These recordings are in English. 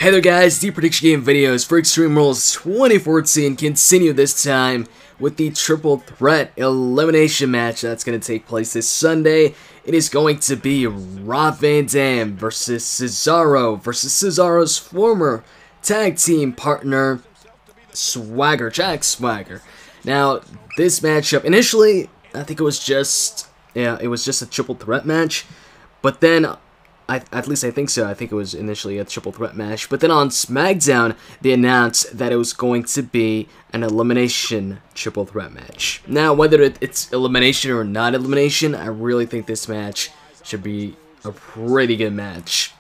Hey there guys, the prediction game videos for Extreme Rules 2014 continue this time with the triple threat elimination match that's going to take place this Sunday. It is going to be Rob Van Dam versus Cesaro versus Cesaro's former tag team partner Jack Swagger. Now, this matchup, initially, I think it was just a triple threat match, but then at least I think so. I think it was initially a triple threat match. But then on SmackDown, they announced that it was going to be an elimination triple threat match. Now, whether it's elimination or not elimination, I really think this match should be a pretty good match.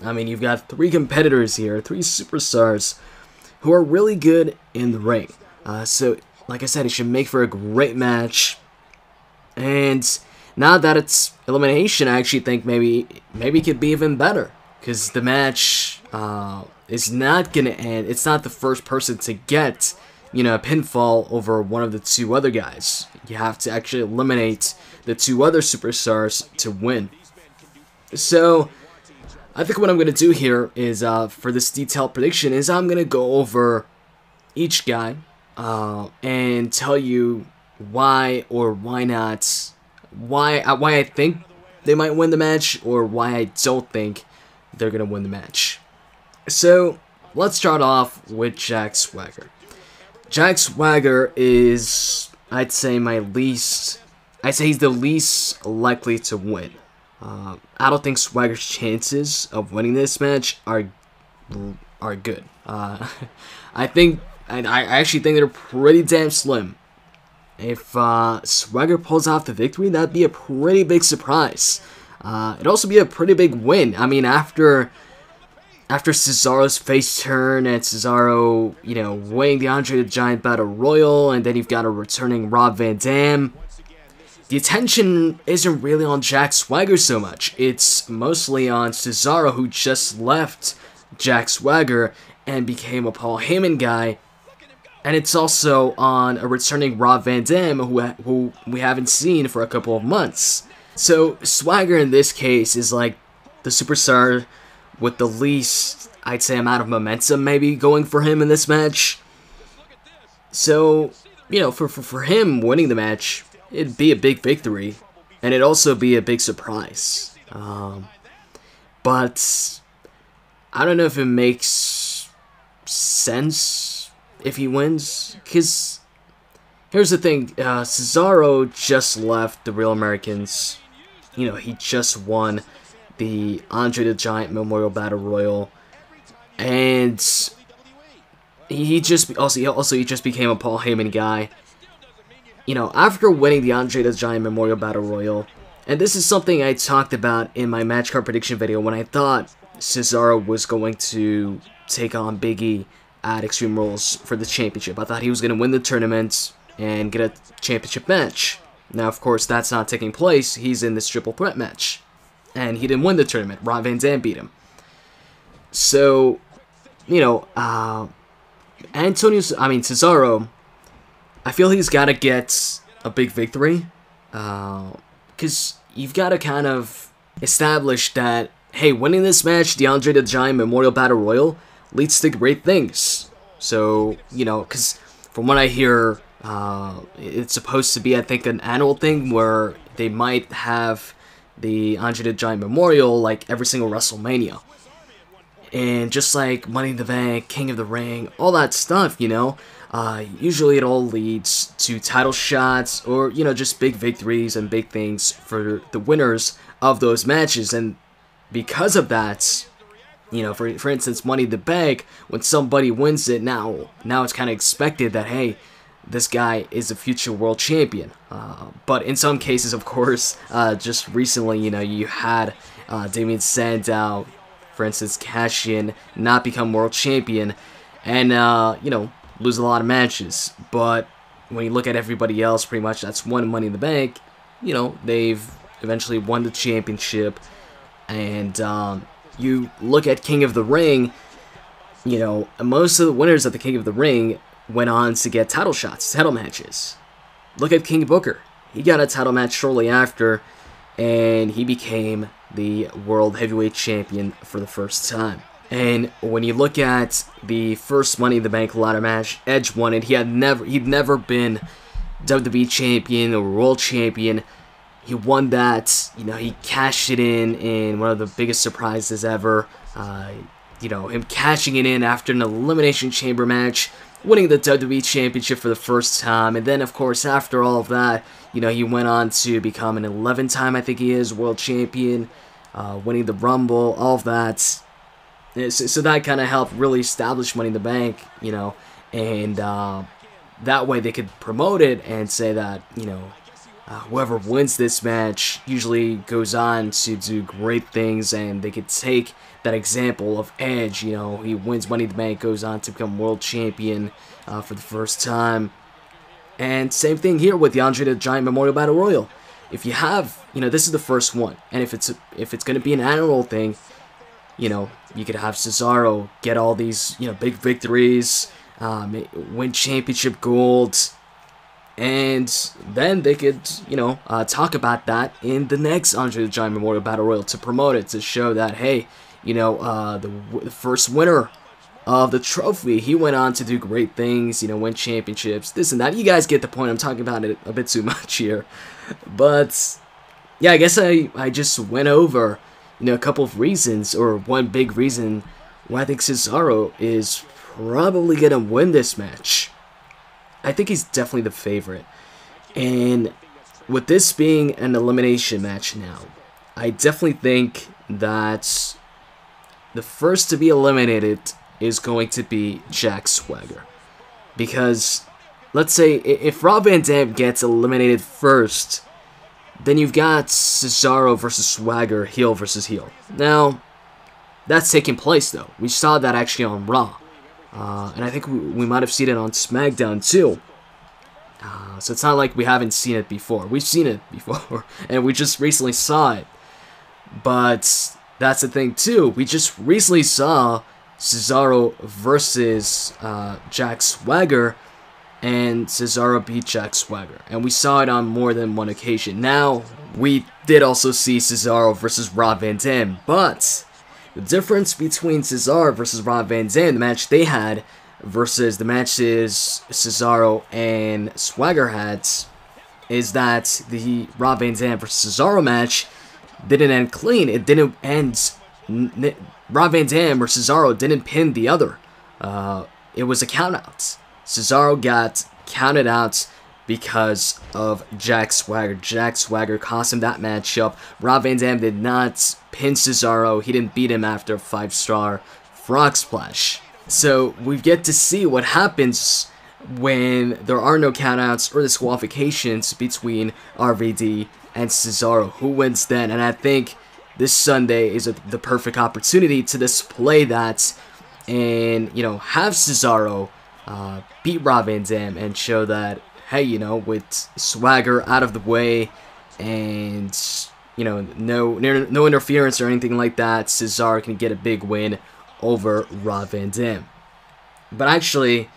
I mean, you've got three competitors here, three superstars who are really good in the ring. So, like I said, it should make for a great match. And now that it's elimination, I actually think maybe it could be even better, because the match is not gonna end. It's not the first person to get, a pinfall over one of the two other guys. You have to actually eliminate the two other superstars to win. So I think what I'm gonna do here is for this detailed prediction is I'm gonna go over each guy and tell you why or why not. Why I think they might win the match, or why I don't think they're gonna win the match. So let's start off with Jack Swagger. Jack Swagger is, I'd say he's the least likely to win. I don't think Swagger's chances of winning this match are good. I actually think they're pretty damn slim. If Swagger pulls off the victory, that'd be a pretty big surprise. It'd also be a pretty big win. I mean, after Cesaro's face turn and Cesaro, winning the Andre the Giant Battle Royal, and then you've got a returning Rob Van Dam, the attention isn't really on Jack Swagger so much. It's mostly on Cesaro, who just left Jack Swagger and became a Paul Heyman guy. And it's also on a returning Rob Van Dam, who we haven't seen for a couple of months. So Swagger in this case is like the superstar with the least, I'd say, amount of momentum maybe going for him in this match. So, for him winning the match, it'd be a big victory, and it'd also be a big surprise. But I don't know if it makes sense if he wins, because here's the thing, Cesaro just left the Real Americans. He just won the Andre the Giant Memorial Battle Royal, and he just became a Paul Heyman guy. After winning the Andre the Giant Memorial Battle Royal, and this is something I talked about in my match card prediction video when I thought Cesaro was going to take on Big E at Extreme Rules for the championship. I thought he was going to win the tournament and get a championship match. Now, of course, that's not taking place. He's in this triple threat match, and he didn't win the tournament. Rob Van Dam beat him. So, Cesaro, I feel he's got to get a big victory, because you've got to kind of establish that, hey, winning this match, the Andre the Giant Memorial Battle Royal, leads to great things. So, because from what I hear, it's supposed to be, I think, an annual thing where they might have the Andre the Giant Memorial like every single WrestleMania. And just like Money in the Bank, King of the Ring, all that stuff, usually it all leads to title shots or, just big victories and big things for the winners of those matches. And because of that, for instance, Money in the Bank, when somebody wins it, now it's kind of expected that, hey, this guy is a future world champion. But in some cases, of course, just recently, you had Damien Sandow, for instance, cash in, not become world champion, and, lose a lot of matches. But when you look at everybody else, pretty much that's won Money in the Bank, they've eventually won the championship. And, you look at King of the Ring, most of the winners of the King of the Ring went on to get title shots, title matches. Look at King Booker. He got a title match shortly after, and he became the World Heavyweight Champion for the first time. And when you look at the first Money in the Bank ladder match, Edge won it. He'd never been WWE champion or world champion. He won that. You know, he cashed it in one of the biggest surprises ever. You know, him cashing it in after an Elimination Chamber match, winning the WWE Championship for the first time, and then, of course, after all of that, you know, he went on to become an 11-time, I think he is, world champion, winning the Rumble, all of that. So that kind of helped really establish Money in the Bank, you know, and that way they could promote it and say that, you know, whoever wins this match usually goes on to do great things, and they could take that example of Edge. You know, he wins Money in the Bank, goes on to become world champion for the first time. And same thing here with the Andre the Giant Memorial Battle Royal. If you have, you know, this is the first one, and if it's going to be an annual thing, you know, you could have Cesaro get all these, you know, big victories, win championship gold. And then they could, you know, talk about that in the next Andre the Giant Memorial Battle Royal to promote it, to show that, hey, you know, the first winner of the trophy, he went on to do great things, you know, win championships, this and that. You guys get the point. I'm talking about it a bit too much here. But, yeah, I guess I just went over, you know, a couple of reasons, or one big reason why I think Cesaro is probably going to win this match. I think he's definitely the favorite. And with this being an elimination match now, I definitely think that the first to be eliminated is going to be Jack Swagger. Because, let's say, if Rob Van Dam gets eliminated first, then you've got Cesaro versus Swagger, heel versus heel. Now, that's taking place, though. We saw that actually on Raw. And I think we might have seen it on SmackDown too. So it's not like we haven't seen it before. We've seen it before, and we just recently saw it. But that's the thing too. We just recently saw Cesaro versus Jack Swagger, and Cesaro beat Jack Swagger. And we saw it on more than one occasion. Now, we did also see Cesaro versus Rob Van Dam, but the difference between Cesaro versus Rob Van Dam, the match they had, versus the matches Cesaro and Swagger had, is that the Rob Van Dam versus Cesaro match didn't end clean. It didn't end. Rob Van Dam or Cesaro didn't pin the other. It was a countout. Cesaro got counted out because of Jack Swagger. Jack Swagger cost him that matchup. Rob Van Dam did not pin Cesaro. He didn't beat him after a 5-star frog splash. So we get to see what happens when there are no countouts or disqualifications between RVD and Cesaro. Who wins then? And I think this Sunday is the perfect opportunity to display that and, you know, have Cesaro beat Rob Van Dam and show that, hey, you know, with Swagger out of the way and, you know, no interference or anything like that, Cesaro can get a big win over Rob Van Dam. But actually,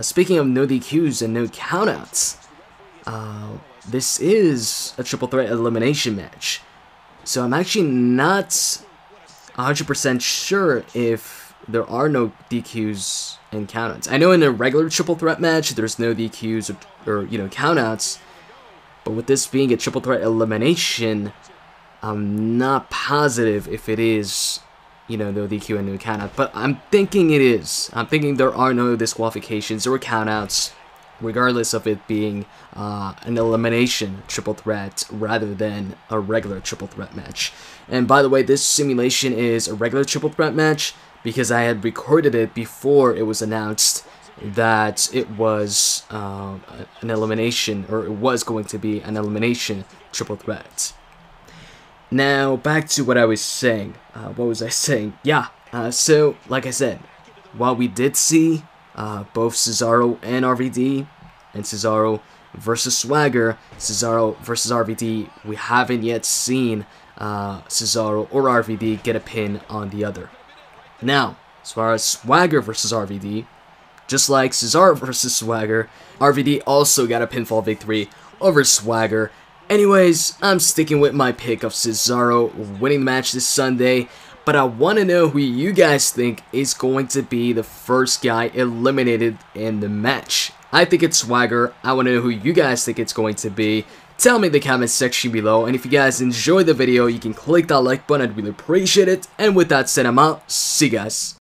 speaking of no DQs and no countouts, this is a triple threat elimination match. So I'm actually not 100% sure if there are no DQs and countouts. I know in a regular triple threat match, there's no DQs or you know, countouts. But with this being a triple threat elimination, I'm not positive if it is, you know, no DQ and no countout. But I'm thinking it is. I'm thinking there are no disqualifications or countouts, regardless of it being an elimination triple threat rather than a regular triple threat match. And by the way, this simulation is a regular triple threat match because I had recorded it before it was announced that it was an elimination, or it was going to be an elimination triple threat. Now, back to what I was saying. What was I saying? Yeah, so, like I said, while we did see both Cesaro and RVD, and Cesaro versus Swagger, Cesaro versus RVD, we haven't yet seen Cesaro or RVD get a pin on the other. Now, as far as Swagger versus RVD, just like Cesaro versus Swagger, RVD also got a pinfall victory over Swagger. Anyways, I'm sticking with my pick of Cesaro winning the match this Sunday. but I want to know who you guys think is going to be the first guy eliminated in the match. I think it's Swagger. I want to know who you guys think it's going to be. Tell me in the comment section below, and if you guys enjoyed the video, you can click that like button. I'd really appreciate it. And with that said, I'm out. See you guys.